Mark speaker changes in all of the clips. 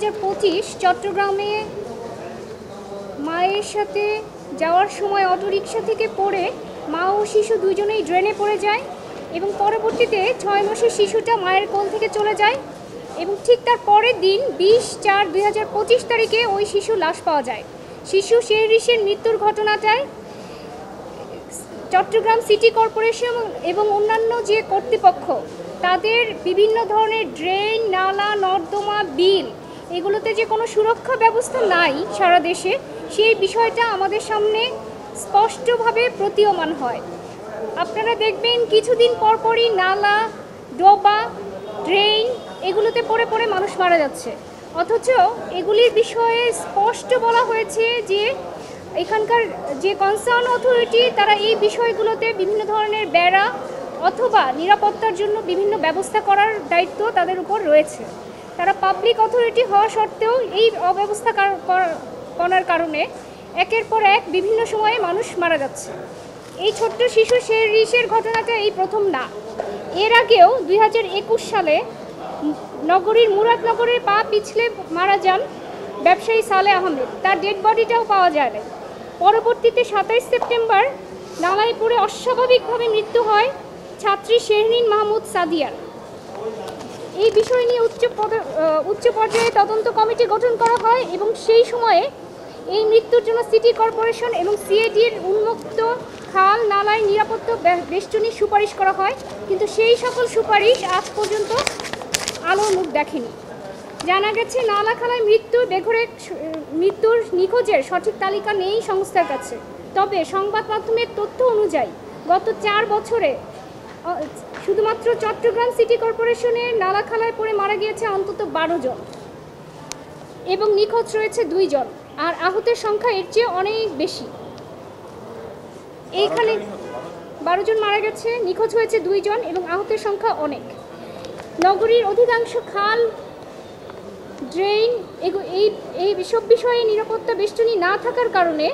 Speaker 1: 2025 চট্টগ্রামে মায়ের সাথে যাওয়ার সময় অটোরিকশা থেকে পড়ে মা ও শিশু দুজনেই ড্রেনে পড়ে যায় এবং পরবর্তীতে 6 মাসের শিশুটা মায়ের কোল থেকে চলে যায় এবং ঠিক তার পরের দিন 20/4/2025 তারিখে ওই শিশু লাশ পাওয়া যায়। শিশু শেহরিশের মৃত্যুর ঘটনাটায় চট্টগ্রাম সিটি কর্পোরেশন এবং অন্যান্য যে কর্তৃপক্ষ তাদের বিভিন্ন ধরনের ড্রেন, নালা, নর্দমা, বিল এগুলোতে যে কোনো সুরক্ষা ব্যবস্থা নাই সারা দেশে, সেই বিষয়টা আমাদের সামনে স্পষ্টভাবে প্রতীয়মান হয়। আপনারা দেখবেন কিছুদিন পরপরই নালা, ডোবা, ড্রেন এগুলোতে পড়ে পড়ে মানুষ মারা যাচ্ছে, অথচ এগুলির বিষয়ে স্পষ্ট বলা হয়েছে যে এখানকার যে কনসার্ন অথরিটি তারা এই বিষয়গুলোতে বিভিন্ন ধরনের বেড়া অথবা নিরাপত্তার জন্য বিভিন্ন ব্যবস্থা করার দায়িত্ব তাদের উপর রয়েছে। তারা পাবলিক অথরিটি হওয়া সত্ত্বেও এই অব্যবস্থা করার কারণে একের পর এক বিভিন্ন সময়ে মানুষ মারা যাচ্ছে। এই ছোট্ট শিশু শেহরিশের ঘটনাটা এই প্রথম না, এর আগেও 2021 সালে নগরীর মুরাদনগরে পা পিছলে মারা যান ব্যবসায়ী সালে আহমেদ, তার ডেড বডিটাও পাওয়া যায় না। পরবর্তীতে 27 সেপ্টেম্বর নালায় পড়ে অস্বাভাবিকভাবে মৃত্যু হয় ছাত্রী শেহরিন মাহমুদ সাদিয়ার। এই বিষয় নিয়ে উচ্চ পর্যায়ে তদন্ত কমিটি গঠন করা হয় এবং সেই সময়ে এই মৃত্যুর জন্য সিটি কর্পোরেশন এবং সিএডির উন্মুক্ত খাল, নালায় নিরাপত্তা বেষ্টনীর সুপারিশ করা হয়, কিন্তু সেই সকল সুপারিশ আজ পর্যন্ত আলোর মুখ দেখেনি। জানা গেছে নালা খালায় মৃত্যুর নিখোঁজের সঠিক তালিকা নেই সংস্থার কাছে, তবে সংবাদ মাধ্যমের তথ্য অনুযায়ী গত 4 বছরে শুধুমাত্র চট্টগ্রাম সিটি কর্পোরেশনের নালা খালায় পড়ে মারা গিয়েছে অন্তত 12 জন এবং নিখোঁজ রয়েছে 2 জন, আর আহতের সংখ্যা এর চেয়ে অনেক বেশি। এইখানে 12 জন মারা গেছে, নিখোঁজ হয়েছে 2 জন এবং আহতের সংখ্যা অনেক। নগরীর অধিকাংশ খাল, ড্রেন এই সব বিষয়ে নিরাপত্তা বেষ্টনী না থাকার কারণে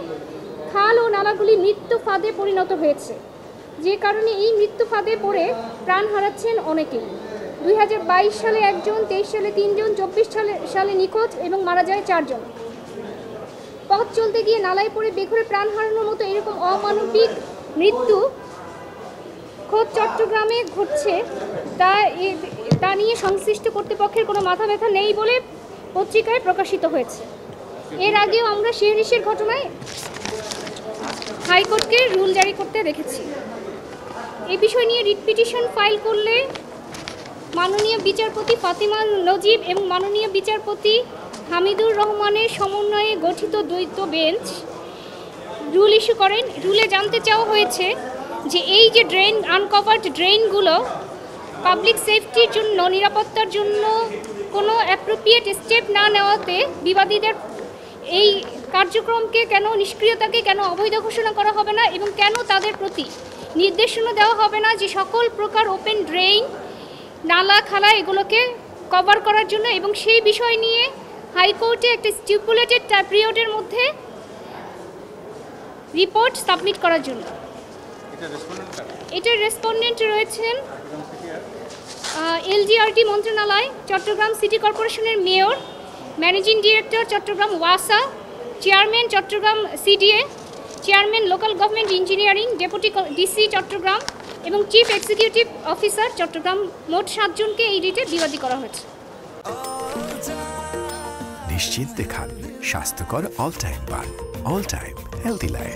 Speaker 1: খাল ও নালাগুলি মৃত্যু ফাঁদে পরিণত হয়েছে, যে কারণে এই মৃত্যু ফাঁদে পড়ে প্রাণ হারাচ্ছেন অনেকেই। 2022 সালে 1 জন, 23 সালে 3 জন, 24 সালে নিখোঁজ এবং মারা যায় 4 জন। পথ চলতে গিয়ে নালায় পড়ে বেঘরে প্রাণ হারানোর মতো এরকম অমানবিক মৃত্যু খোদ চট্টগ্রামে ঘটছে, তা নিয়ে সংশ্লিষ্ট কর্তৃপক্ষের কোনো মাথা ব্যথা নেই বলে পত্রিকায় প্রকাশিত হয়েছে। এর আগেও আমরা শেহরিশের ঘটনায় হাইকোর্টকে রুল জারি করতে দেখেছি। এই বিষয় নিয়ে রিট পিটিশন ফাইল করলে মাননীয় বিচারপতি ফাতিমা নজিব এবং মাননীয় বিচারপতি হামিদুর রহমানের সমন্বয়ে গঠিত দ্বৈত বেঞ্চ রুল ইস্যু করেন। রুলে জানতে চাওয়া হয়েছে যে এই যে আনকভার্ড ড্রেনগুলো পাবলিক সেফটির জন্য, নিরাপত্তার জন্য কোনো অ্যাপ্রোপ্রিয়েট স্টেপ না নেওয়াতে বিবাদীদের এই কার্যক্রমকে কেন, নিষ্ক্রিয়তাকে কেন অবৈধ ঘোষণা করা হবে না এবং কেন তাদের প্রতি নির্দেশনা দেওয়া হবে না যে সকল প্রকার ওপেন ড্রেন, নালা, খালা এগুলোকে কভার করার জন্য, এবং সেই বিষয় নিয়ে হাইকোর্টে একটা স্টিপুলেটেড পিরিয়ডের মধ্যে রিপোর্ট সাবমিট করার জন্য। এটার রেসপন্ডেন্ট রয়েছেন এলজিআরটি মন্ত্রণালয়, চট্টগ্রাম সিটি কর্পোরেশনের মেয়র, ম্যানেজিং ডিরেক্টর চট্টগ্রাম ওয়াসা, chairman Chittagong CDA, chairman local government engineering, deputy DC Chittagong এবং চিফ এক্সিকিউটিভ অফিসার চট্টগ্রাম। মোট 7 জনকে এই রিটে বিবাদী করা হয়েছে।
Speaker 2: নিশ্চিন্তে খান স্বাস্থ্যকর অল টাইম পান, অল টাইম হেলদি লাইফ।